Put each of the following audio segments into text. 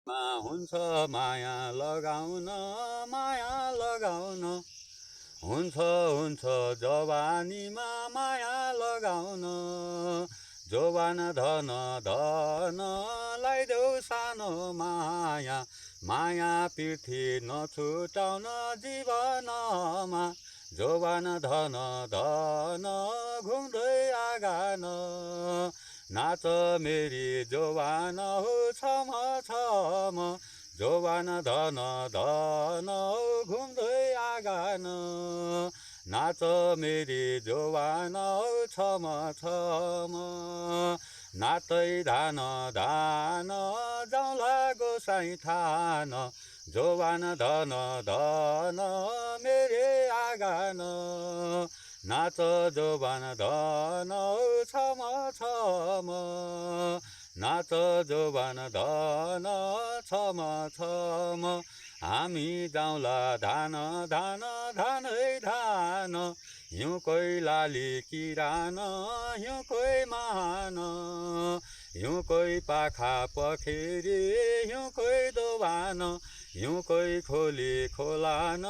हुन्छ माया लगाउन माया लगाउन हुन्छ हुन्छ जवानीमा माया लगाउन जोवान धन धन लगाइदेऊ सानो माया माया पृथ्वी नछुटाउन जीवनमा जोवान धन धन घुम्दै आगान नाच मेरी जोवान हो छम छम जोवान धन धन घुम्दै आगान नाच मेरी जोवान हो छम छम नातै धान धान जाउँला गोसाई थान जोवान धन धन मेरे आगान नाच जोवान धन छम छम नाच जोवान धन छम छम हामी जाउँला धान धान धानै धान हिउँकै लाली किरान हिउँकै महान हिउँकै पाखा पखेरी हिउँकै दोभान हिउँकै खोली खोलान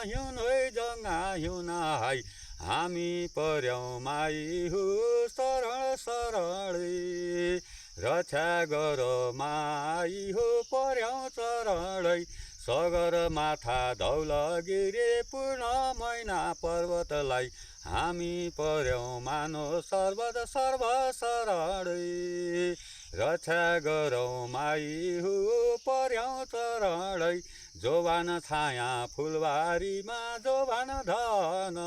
हिउँकै जङ्गा हिउँनाहाई हामी पर्यौँ माई हो शरण शरणै रक्षा गर माई हो पर्यौँ चरणै सगर माथा धौलगिरी पूर्ण मैना पर्वतलाई हामी पर्यौँ मानो सर्वद सर्व शरणै रक्षा गरौँ माई हो पर्यौँ चरणै जोवान छाया फुलबारीमा जोवान धन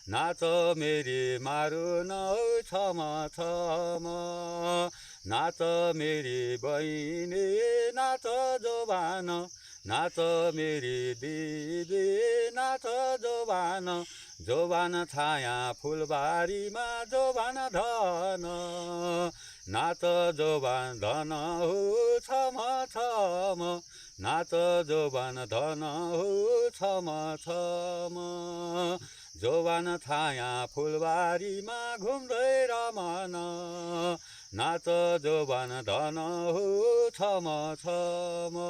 नाच मेरी मारुन छम छम नाच मेरी बहिनी नाच जोवान नाच मेरी दिदी नाच जोवान जोवान छाया फुलबारीमा जोवान धन नाच जोवान धन हो छम छम नाच जोवान धन हो छम छम जोवान छाया फुलबारीमा घुम्दै रमन नाच जोवान धन हो छम छम